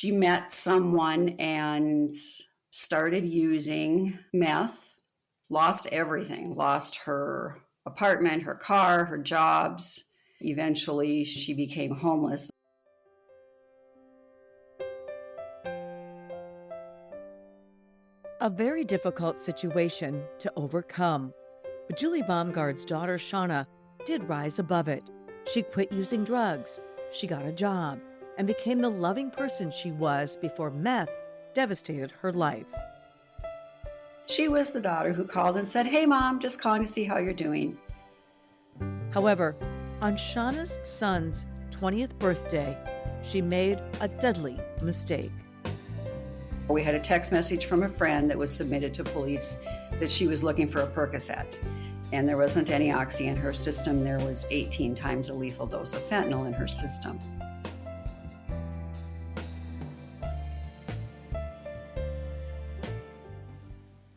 She met someone and started using meth, lost everything, lost her apartment, her car, her jobs. Eventually, she became homeless. A very difficult situation to overcome. But Julie Baumgard's daughter, Shauna, did rise above it. She quit using drugs, she got a job, and became the loving person she was before meth devastated her life. She was the daughter who called and said, "Hey, Mom, just calling to see how you're doing." However, on Shauna's son's 20th birthday, she made a deadly mistake. We had a text message from a friend that was submitted to police that she was looking for a Percocet, and there wasn't any oxy in her system. There was 18 times a lethal dose of fentanyl in her system.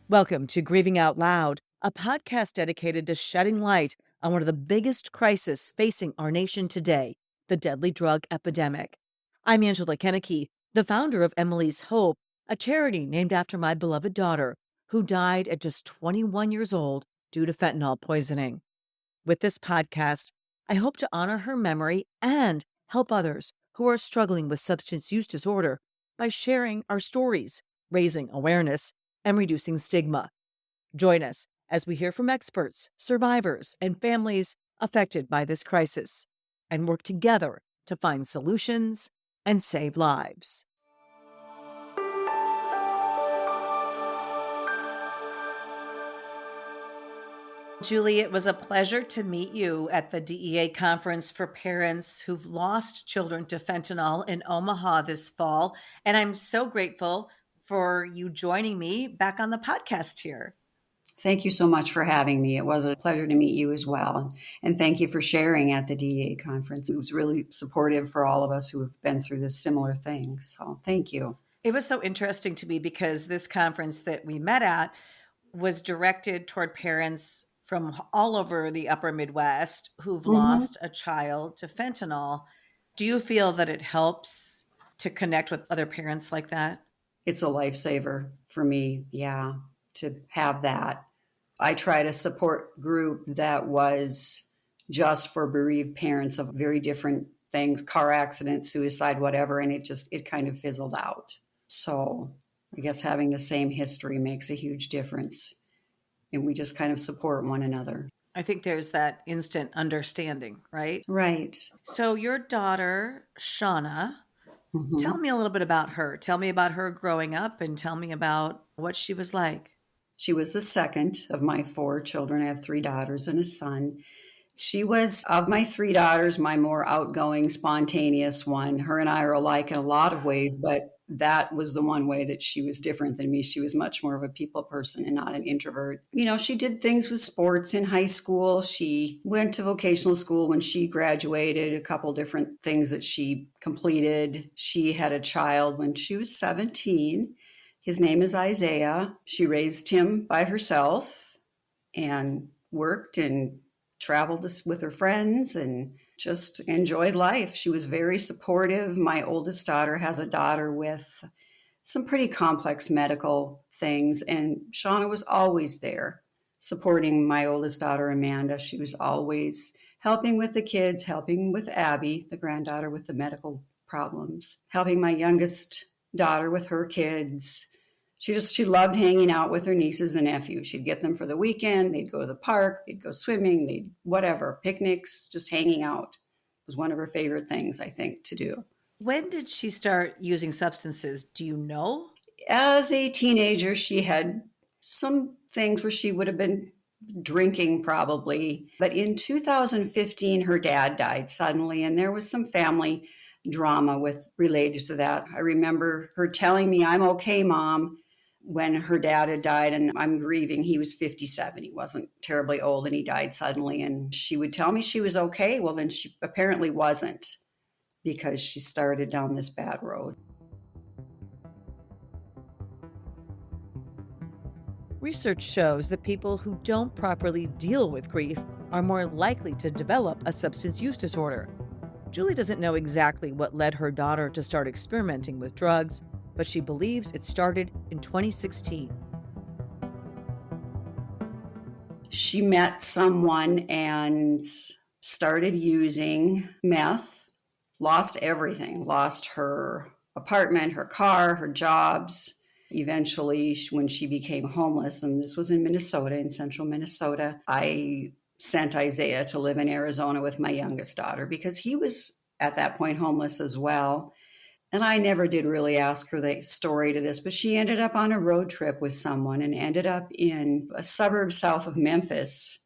Welcome to Grieving Out Loud, a podcast dedicated to shedding light on one of the biggest crises facing our nation today, the deadly drug epidemic. I'm Kennecke, the founder of Emily's Hope, a charity named after my beloved daughter, who died at just 21 years old due to fentanyl poisoning. With this podcast, I hope to honor her memory and help others who are struggling with substance use disorder by sharing our stories, raising awareness, and reducing stigma. Join us as we hear from experts, survivors, and families affected by this crisis, and work together to find solutions and save lives. Julie, it was a pleasure to meet you at the DEA conference for parents who've lost children to fentanyl in Omaha this fall. And I'm so grateful for you joining me back on the podcast here. Thank you so much for having me. It was a pleasure to meet you as well. And thank you for sharing at the DEA conference. It was really supportive for all of us who have been through this similar thing. So thank you. It was so interesting to me because this conference that we met at was directed toward parents from all over the upper Midwest who've lost a child to fentanyl. Do you feel that it helps to connect with other parents like that? It's a lifesaver for me, to have that. I tried a support group that was just for bereaved parents of very different things, car accident, suicide, whatever, and it kind of fizzled out. So I guess having the same history makes a huge difference. And we just kind of support one another. I think there's that instant understanding, right? Right. So your daughter, Shauna, tell me a little bit about her. Tell me about her growing up and tell me about what she was like. She was the second of my 4 children. I have 3 daughters and a son. She was, of my 3 daughters, my more outgoing, spontaneous one. Her and I are alike in a lot of ways, but that was the one way that she was different than me. She was much more of a people person and not an introvert. You know, she did things with sports in high school. She went to vocational school when she graduated, a couple different things that she completed. She had a child when she was 17. His name is Isaiah. She raised him by herself and worked and traveled with her friends and just enjoyed life. She was very supportive. My oldest daughter has a daughter with some pretty complex medical things, and Shauna was always there supporting my oldest daughter, Amanda. She was always helping with the kids, helping with Abby, the granddaughter with the medical problems, helping my youngest daughter with her kids. She loved hanging out with her nieces and nephews. She'd get them for the weekend. They'd go to the park. They'd go swimming. They'd whatever, picnics, just hanging out was one of her favorite things, I think, to do. When did she start using substances? Do you know? As a teenager, she had some things where she would have been drinking probably. But in 2015, her dad died suddenly, and there was some family drama related to that. I remember her telling me, "I'm okay, Mom," when her dad had died, and I'm grieving. He was 57. He wasn't terribly old, and he died suddenly. And she would tell me she was okay. Well, then she apparently wasn't, because she started down this bad road. Research shows that people who don't properly deal with grief are more likely to develop a substance use disorder. Julie doesn't know exactly what led her daughter to start experimenting with drugs, but she believes it started in 2016. She met someone and started using meth, lost everything, lost her apartment, her car, her jobs. Eventually, when she became homeless, and this was in Minnesota, in central Minnesota, I sent Isaiah to live in Arizona with my youngest daughter because he was at that point homeless as well. And I never did really ask her the story to this, but she ended up on a road trip with someone and ended up in a suburb south of Memphis.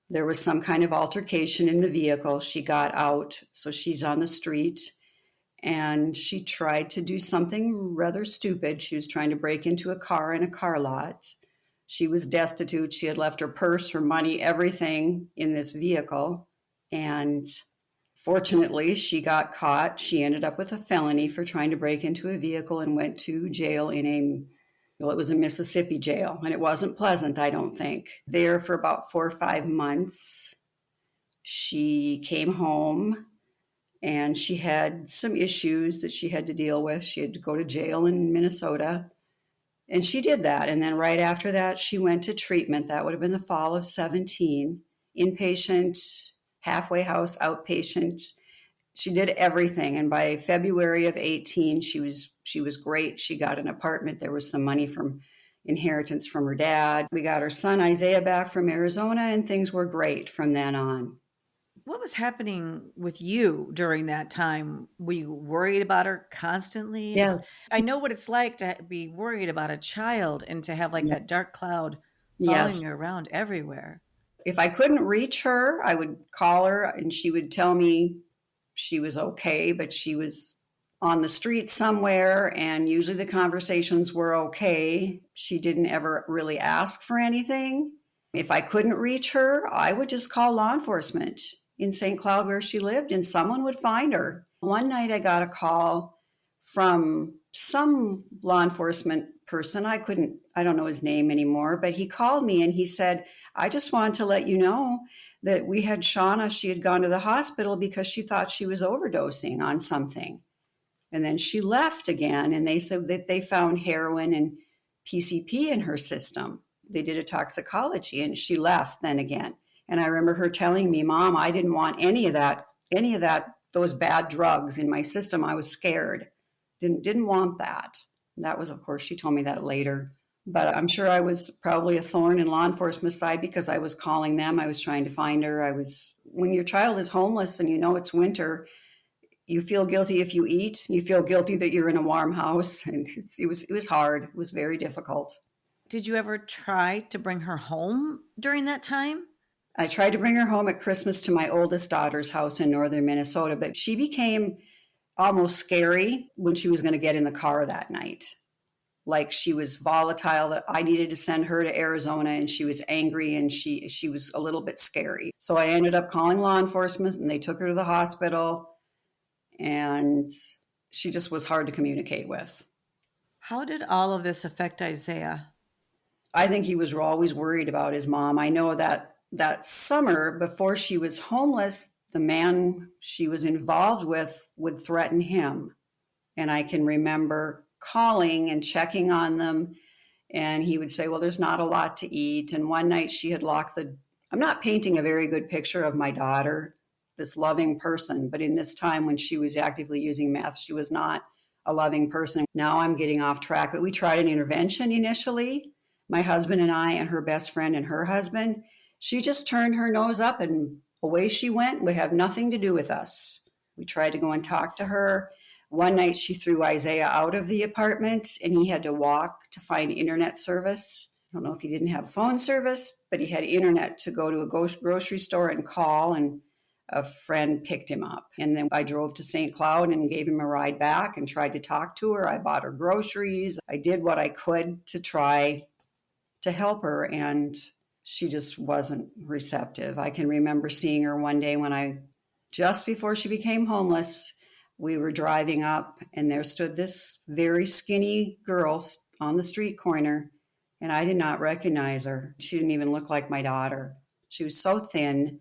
There was some kind of altercation in the vehicle. She got out, so she's on the street, and she tried to do something rather stupid. She was trying to break into a car in a car lot. She was destitute. She had left her purse, her money, everything in this vehicle. And fortunately, she got caught. She ended up with a felony for trying to break into a vehicle and went to jail it was a Mississippi jail, and it wasn't pleasant, I don't think. There for about 4 or 5 months. She came home and she had some issues that she had to deal with. She had to go to jail in Minnesota. And she did that. And then right after that, she went to treatment. That would have been the fall of 17. Inpatient, halfway house, outpatient. She did everything. And by February of 18, she was great. She got an apartment. There was some money from inheritance from her dad. We got her son Isaiah back from Arizona, and things were great from then on. What was happening with you during that time? Were you worried about her constantly? Yes. I know what it's like to be worried about a child and to have like that Yes. dark cloud following Yes. you around everywhere. If I couldn't reach her, I would call her and she would tell me she was okay, but she was on the street somewhere, and usually the conversations were okay. She didn't ever really ask for anything. If I couldn't reach her, I would just call law enforcement in St. Cloud where she lived, and someone would find her. One night I got a call from some law enforcement person. I don't know his name anymore, but he called me and he said, I just wanted to let you know that we had Shauna. She had gone to the hospital because she thought she was overdosing on something. And then she left again, and they said that they found heroin and PCP in her system. They did a toxicology, and she left then again. And I remember her telling me, Mom, I didn't want any of that, those bad drugs in my system. I was scared. Didn't want that. And that was, of course, she told me that later. But I'm sure I was probably a thorn in law enforcement's side because I was calling them. I was trying to find her. When your child is homeless and you know it's winter, you feel guilty if you eat. You feel guilty that you're in a warm house. And it was hard. It was very difficult. Did you ever try to bring her home during that time? I tried to bring her home at Christmas to my oldest daughter's house in northern Minnesota, but she became almost scary when she was going to get in the car that night. Like she was volatile, that I needed to send her to Arizona, and she was angry, and she was a little bit scary. So I ended up calling law enforcement, and they took her to the hospital, and she just was hard to communicate with. How did all of this affect Isaiah? I think he was always worried about his mom. I know that summer before she was homeless, the man she was involved with would threaten him. And I can remember calling and checking on them. And he would say, well, there's not a lot to eat. And one night she had I'm not painting a very good picture of my daughter, this loving person. But in this time when she was actively using meth, she was not a loving person. Now I'm getting off track. But we tried an intervention initially, my husband and I and her best friend and her husband. She just turned her nose up and away she went, would have nothing to do with us. We tried to go and talk to her. One night she threw Isaiah out of the apartment and he had to walk to find internet service. I don't know if he didn't have phone service, but he had internet to go to a grocery store and call, and a friend picked him up. And then I drove to St. Cloud and gave him a ride back and tried to talk to her. I bought her groceries. I did what I could to try to help her, and she just wasn't receptive. I can remember seeing her one day just before she became homeless. We were driving up and there stood this very skinny girl on the street corner, and I did not recognize her. She didn't even look like my daughter. She was so thin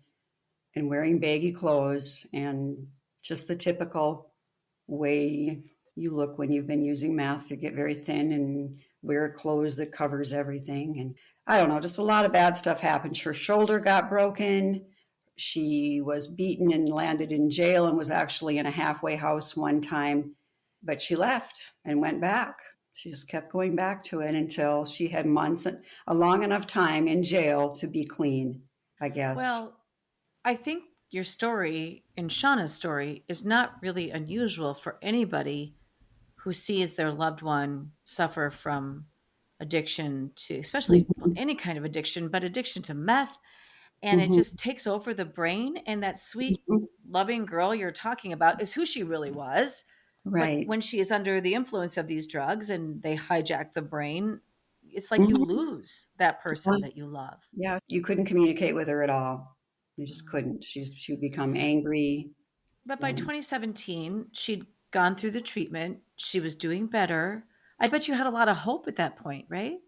and wearing baggy clothes, and just the typical way you look when you've been using meth. You get very thin and wear clothes that covers everything. And I don't know, just a lot of bad stuff happened. Her shoulder got broken. She was beaten and landed in jail and was actually in a halfway house one time, but she left and went back. She just kept going back to it until she had months, a long enough time in jail to be clean, I guess. Well, I think your story and Shauna's story is not really unusual for anybody who sees their loved one suffer from addiction to, especially, well, Mhm. any kind of addiction, but addiction to meth. And it Mhm. just takes over the brain. And that sweet, Mhm. loving girl you're talking about is who she really was. But Right. when she is under the influence of these drugs and they hijack the brain, it's like you Mhm. lose that person that you love. Yeah, you couldn't communicate with her at all. You just Mm. couldn't. She would become angry. But by And 2017, she'd gone through the treatment. She was doing better. I bet you had a lot of hope at that point, right?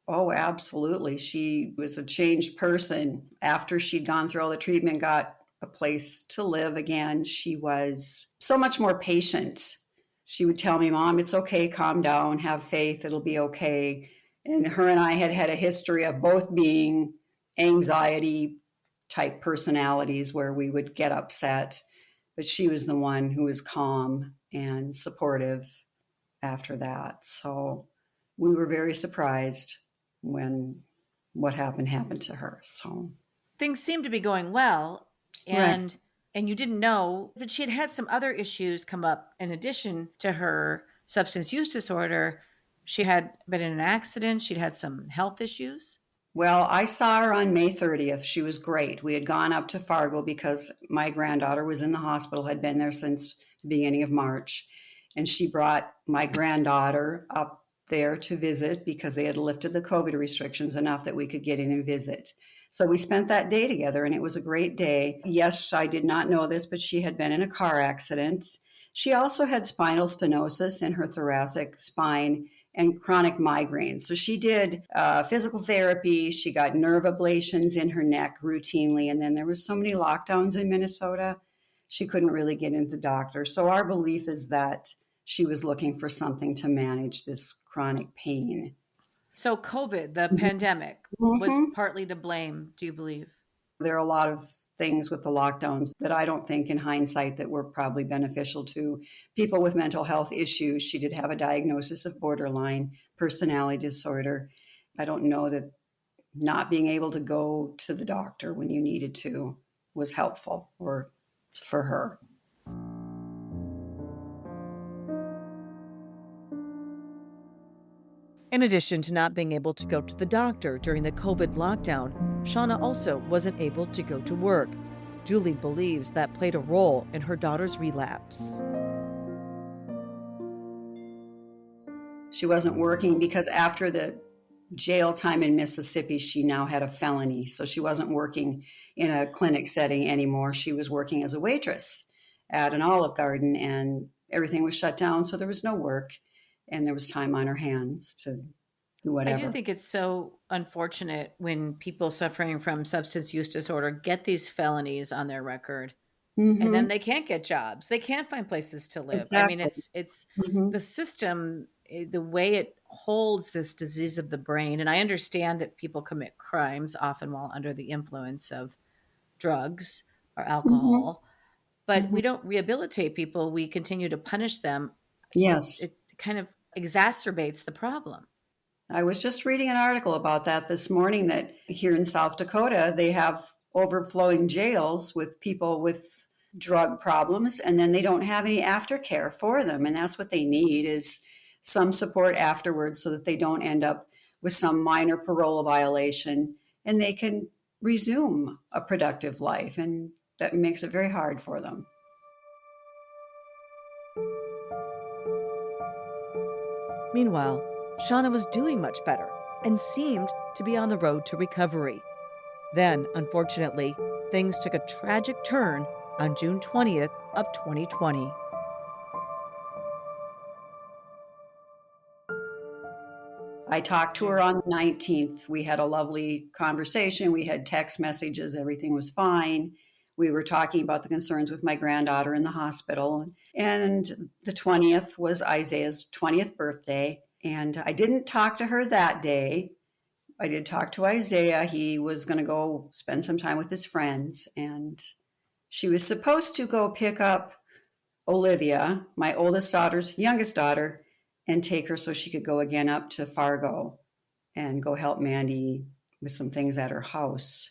oh, absolutely. She was a changed person after she'd gone through all the treatment, got a place to live again. She was so much more patient. She would tell me, Mom, it's okay, calm down, have faith, it'll be okay. And her and I had had a history of both being anxiety type personalities where we would get upset, but she was the one who was calm and supportive after that. So we were very surprised when what happened to her. So Things seemed to be going well, right. and you didn't know, but she had had some other issues come up in addition to her substance use disorder. She had been in an accident, she'd had some health issues. Well, I saw her on May 30th. She was great. We had gone up to Fargo because my granddaughter was in the hospital, had been there since the beginning of March. And she brought my granddaughter up there to visit because they had lifted the COVID restrictions enough that we could get in and visit. So we spent that day together and it was a great day. Yes, I did not know this, but she had been in a car accident. She also had spinal stenosis in her thoracic spine and chronic migraines. So she did physical therapy. She got nerve ablations in her neck routinely. And then there was so many lockdowns in Minnesota, she couldn't really get into the doctor. So our belief is that she was looking for something to manage this chronic pain. So COVID, the Mhm. pandemic, was Mhm. partly to blame, do you believe? There are a lot of things with the lockdowns that I don't think in hindsight that were probably beneficial to people with mental health issues. She did have a diagnosis of borderline personality disorder. I don't know that not being able to go to the doctor when you needed to was helpful or for her. In addition to not being able to go to the doctor during the COVID lockdown, Shauna also wasn't able to go to work. Julie believes that played a role in her daughter's relapse. She wasn't working because after the jail time in Mississippi, she now had a felony. So she wasn't working in a clinic setting anymore. She was working as a waitress at an Olive Garden and everything was shut down. So there was no work and there was time on her hands to do I do whatever. think it's so unfortunate when people suffering from substance use disorder get these felonies on their record and then Mm-hmm. they can't get jobs. They can't find places to live. I mean, Exactly. it's Mm-hmm. the system, the way it holds this disease of the brain. And I understand that people commit crimes often while under the influence of drugs or Mm-hmm. alcohol, but Mm-hmm. we don't rehabilitate people. We continue to punish them. Yes. It kind of exacerbates the problem. I was just reading an article about that this morning that here in South Dakota, they have overflowing jails with people with drug problems, and then they don't have any aftercare for them. And that's what they need is some support afterwards so that they don't end up with some minor parole violation and they can resume a productive life. And that makes it very hard for them. Meanwhile, Shauna was doing much better and seemed to be on the road to recovery. Then, unfortunately, things took a tragic turn on June 20th of 2020. I talked to her on the 19th. We had a lovely conversation. We had text messages. Everything was fine. we were talking about the concerns with my granddaughter in the hospital. And the 20th was Isaiah's 20th birthday. And I didn't talk to her that day. I did talk to Isaiah. He was going to go spend some time with his friends. And she was supposed to go pick up Olivia, my oldest daughter's youngest daughter, and take her so she could go again up to Fargo and go help Mandy with some things at her house.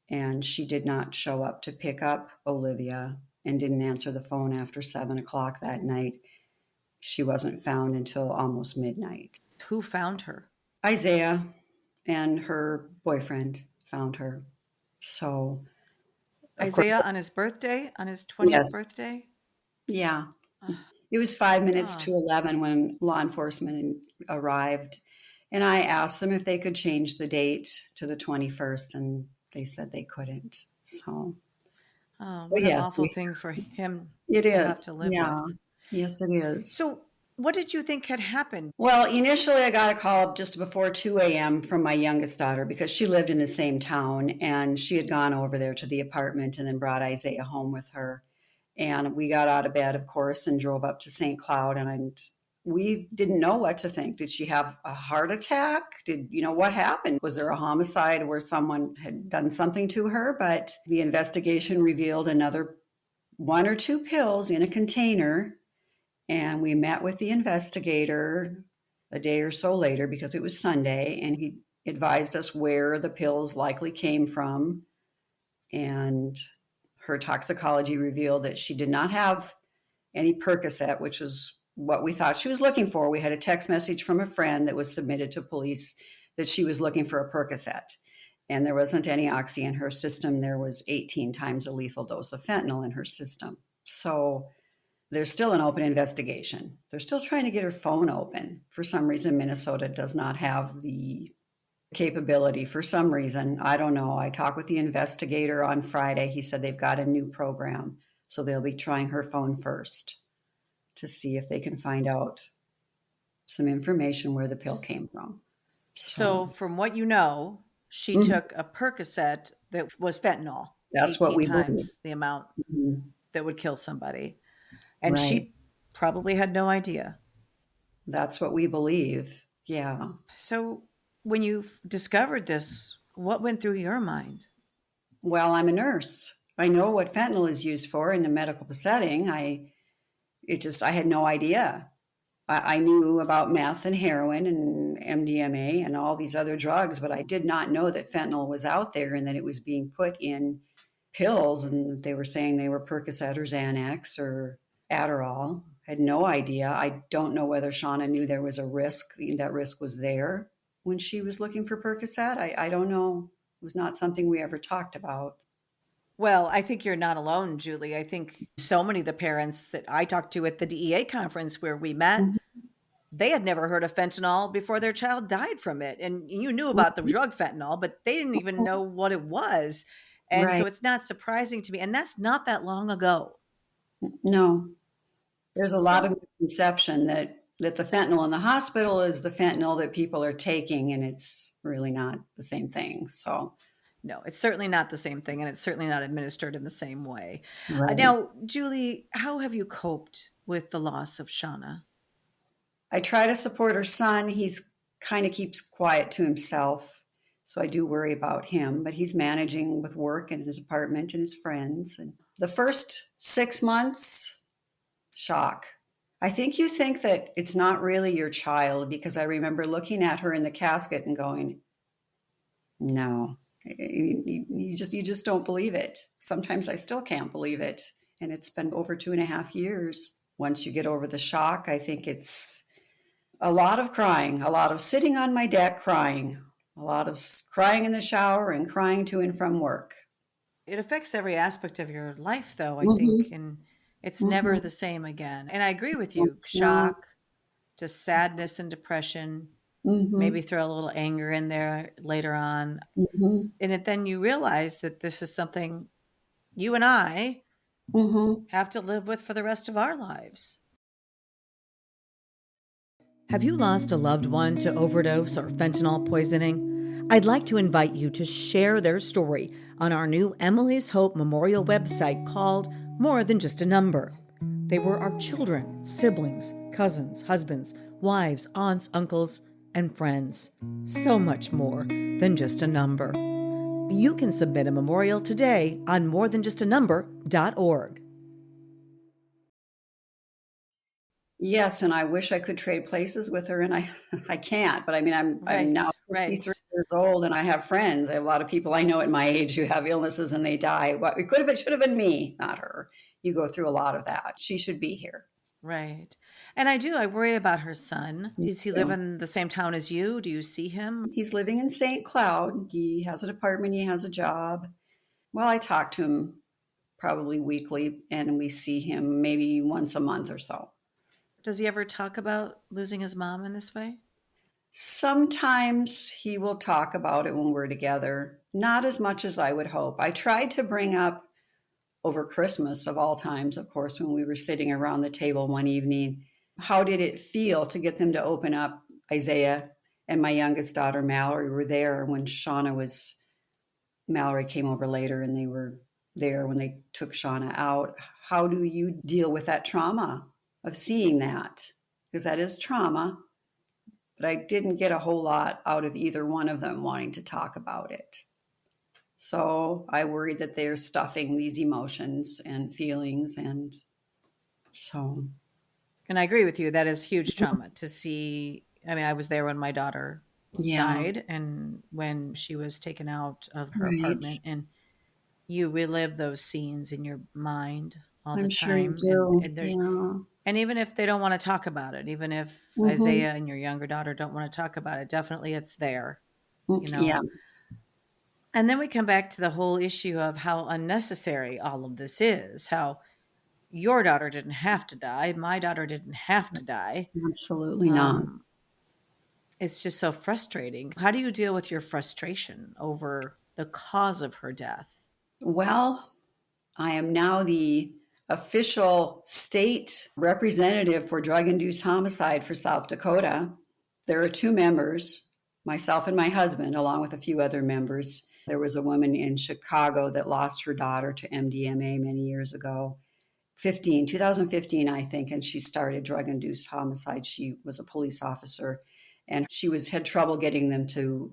And she did not show up to pick up Olivia and didn't answer the phone after 7 o'clock that night. She wasn't found until almost midnight. Who found her? Isaiah and her boyfriend found her. So, Isaiah on his birthday, on his 20th yes. birthday? Yeah. It was 5 minutes to 11 when law enforcement arrived. And I asked them if they could change the date to the 21st, and they said they couldn't. So, what an awful thing for him to have to live with. Yes, it is. So what did you think had happened? Well, initially I got a call just before 2 a.m. from my youngest daughter because she lived in the same town, and she had gone over there to the apartment and then brought Isaiah home with her. And we got out of bed, of course, and drove up to St. Cloud, and we didn't know what to think. Did she have a heart attack? What happened? Was there a homicide where someone had done something to her? But the investigation revealed another 1 or 2 pills in a container. And we met with the investigator a day or so later because it was Sunday, and he advised us where the pills likely came from. And her toxicology revealed that she did not have any Percocet, which is what we thought she was looking for. We had a text message from a friend that was submitted to police that she was looking for a Percocet. And there wasn't any oxy in her system. There was 18 times a lethal dose of fentanyl in her system. So there's still an open investigation. They're still trying to get her phone open. For some reason, Minnesota does not have the capability. For some reason, I don't know. I talked with the investigator on Friday. He said they've got a new program. So they'll be trying her phone first to see if they can find out some information where the pill came from. So from what you know, she took a Percocet that was fentanyl. That's what we 18 times believe. the amount that would kill somebody. And she probably had no idea. That's what we believe. Yeah. So when you discovered this, what went through your mind? Well, I'm a nurse. I know what fentanyl is used for in the medical setting. I had no idea. I knew about meth and heroin and MDMA and all these other drugs, but I did not know that fentanyl was out there and that it was being put in pills, and they were saying they were Percocet or Xanax or Adderall. I had no idea. I don't know whether Shauna knew there was a risk. That risk was there when she was looking for Percocet. I don't know. It was not something we ever talked about. Well, I think you're not alone, Julie. I think so many of the parents that I talked to at the DEA conference where we met, they had never heard of fentanyl before their child died from it. And you knew about the drug fentanyl, but they didn't even know what it was. And so it's not surprising to me. And that's not that long ago. No. There's a lot of misconception that the fentanyl in the hospital is the fentanyl that people are taking, and it's really not the same thing. So no, it's certainly not the same thing, and it's certainly not administered in the same way. Right. Now, Julie, how have you coped with the loss of Shauna? I try to support her son. He's kind of keeps quiet to himself, so I do worry about him, but he's managing with work and his apartment and his friends. And the first 6 months, shock. I think you think that it's not really your child, because I remember looking at her in the casket and going, no. You just don't believe it. Sometimes I still can't believe it. And it's been over 2.5 years. Once you get over the shock, I think it's a lot of crying, a lot of sitting on my deck crying, a lot of crying in the shower and crying to and from work. It affects every aspect of your life, though, I think, and it's never the same again. And I agree with you. Shock to sadness and depression. Maybe throw a little anger in there later on. And then you realize that this is something you and I have to live with for the rest of our lives. Have you lost a loved one to overdose or fentanyl poisoning? I'd like to invite you to share their story on our new Emily's Hope Memorial website called More Than Just a Number. They were our children, siblings, cousins, husbands, wives, aunts, uncles, and friends. So much more than just a number. You can submit a memorial today on morethanjustanumber.org. Yes, and I wish I could trade places with her, and I can't. But I mean, I'm Right, now 53 right, years old, and I have friends. I have a lot of people I know at my age who have illnesses and they die. Well, it should have been me, not her. You go through a lot of that. She should be here. right. And I worry about her son. Me Does he live too. in the same town as you? Do you see him? He's living in St. Cloud. He has an apartment. He has a job. Well, I talk to him probably weekly, and we see him maybe once a month or so. Does he ever talk about losing his mom in this way? Sometimes he will talk about it when we're together, not as much as I would hope. I tried to bring up over Christmas, of all times, of course, when we were sitting around the table one evening, how did it feel to get them to open up? Isaiah and my youngest daughter, Mallory, were there when Mallory came over later and they were there when they took Shauna out. How do you deal with that trauma of seeing that? Because that is trauma. But I didn't get a whole lot out of either one of them wanting to talk about it. So I worried that they're stuffing these emotions and feelings. And so. And I agree with you. That is huge trauma to see. I mean, I was there when my daughter Yeah, died and when she was taken out of her right. apartment, and you relive those scenes in your mind all the I'm sure you time. And, do. and they're, Yeah. and even if they don't want to talk about it, even if Mm-hmm. Isaiah and your younger daughter don't want to talk about it, definitely it's there, Yeah. And then we come back to the whole issue of how unnecessary all of this is, how your daughter didn't have to die. My daughter didn't have to die. Absolutely not. Um, it's just so frustrating. How do you deal with your frustration over the cause of her death? Well, I am now the official state representative for drug induced homicide for South Dakota. There are two members, myself and my husband, along with a few other members. There was a woman in Chicago that lost her daughter to MDMA many years ago. 2015, I think, and she started drug induced homicide. She was a police officer and had trouble getting them to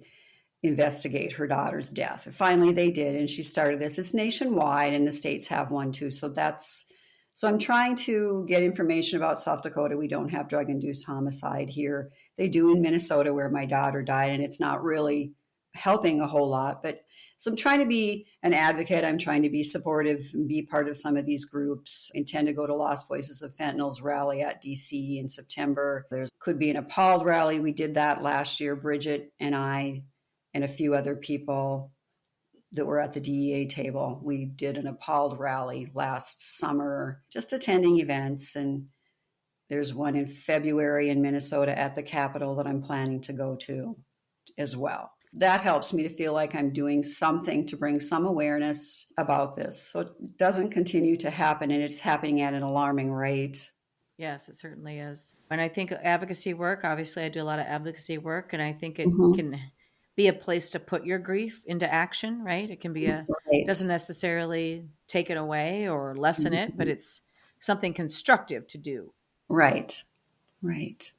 investigate her daughter's death. Finally, they did, and she started this. It's nationwide, and the states have one too. So I'm trying to get information about South Dakota. We don't have drug-induced homicide here. They do in Minnesota, where my daughter died, and it's not really helping a whole lot. But so I'm trying to be an advocate. I'm trying to be supportive and be part of some of these groups. I intend to go to Lost Voices of Fentanyl's rally at DC in September. There could be an Appalled rally. We did that last year, Bridget and I and a few other people that were at the DEA table. We did an Appalled rally last summer, just attending events. And there's one in February in Minnesota at the Capitol that I'm planning to go to as well. That helps me to feel like I'm doing something to bring some awareness about this so it doesn't continue to happen, and it's happening at an alarming rate. Yes, it certainly is. And I think advocacy work, obviously, I do a lot of advocacy work, and I think it Mm-hmm. can be a place to put your grief into action, right? It can be doesn't Right. necessarily take it away or lessen it, but it's something constructive to do. Right. Right.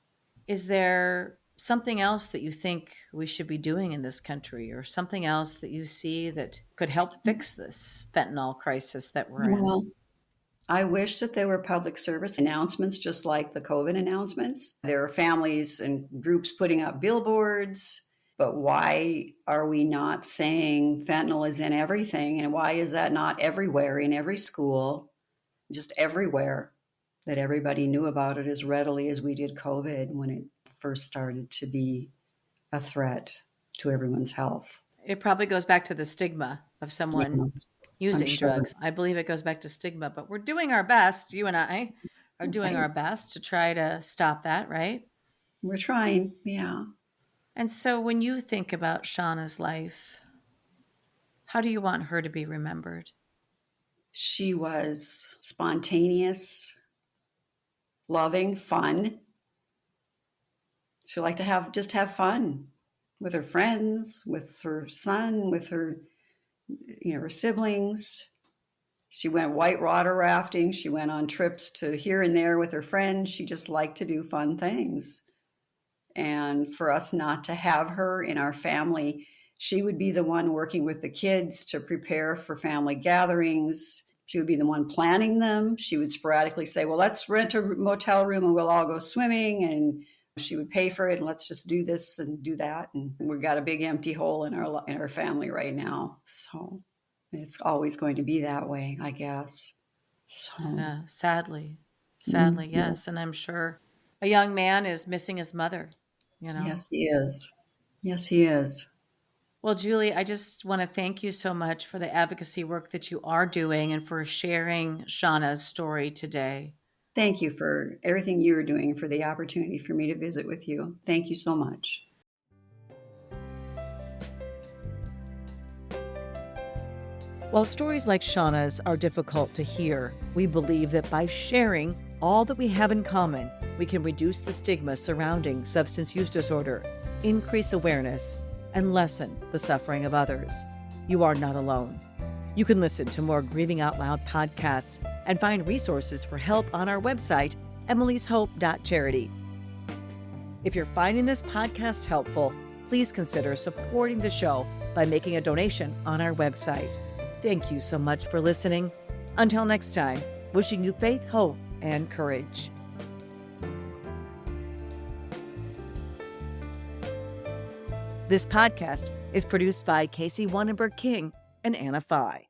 Is there something else that you think we should be doing in this country, or something else that you see that could help fix this fentanyl crisis that we're in? Well, I wish that there were public service announcements just like the COVID announcements. There are families and groups putting up billboards, but why are we not saying fentanyl is in everything? And why is that not everywhere, in every school, just everywhere, that everybody knew about it as readily as we did COVID when it first started to be a threat to everyone's health? It probably goes back to the stigma of someone Yeah, I'm using sure. drugs. I believe it goes back to stigma, but we're doing our best. You and I are doing our Right. best to try to stop that, right? We're trying. Yeah. And so when you think about Shauna's life, how do you want her to be remembered? She was spontaneous, loving, fun. She liked to have fun. with her friends, with her son, with her, her siblings. She went whitewater rafting. She went on trips to here and there with her friends. She just liked to do fun things. And for us not to have her in our family, she would be the one working with the kids to prepare for family gatherings. She would be the one planning them. She would sporadically say, well, let's rent a motel room and we'll all go swimming. And she would pay for it, and let's just do this and do that. And we've got a big empty hole in our family right now. So it's always going to be that way, I guess. So, Sadly, yeah. yes. And I'm sure a young man is missing his mother, you know. Yes, he is. Yes, he is. Well, Julie, I just want to thank you so much for the advocacy work that you are doing and for sharing Shauna's story today. Thank you for everything you're doing, for the opportunity for me to visit with you. Thank you so much. While stories like Shauna's are difficult to hear, we believe that by sharing all that we have in common, we can reduce the stigma surrounding substance use disorder, increase awareness, and lessen the suffering of others. You are not alone. You can listen to more Grieving Out Loud podcasts and find resources for help on our website, emilyshope.charity. If you're finding this podcast helpful, please consider supporting the show by making a donation on our website. Thank you so much for listening. Until next time, wishing you faith, hope, and courage. This podcast is produced by Casey Wannenberg King and Anna Fye.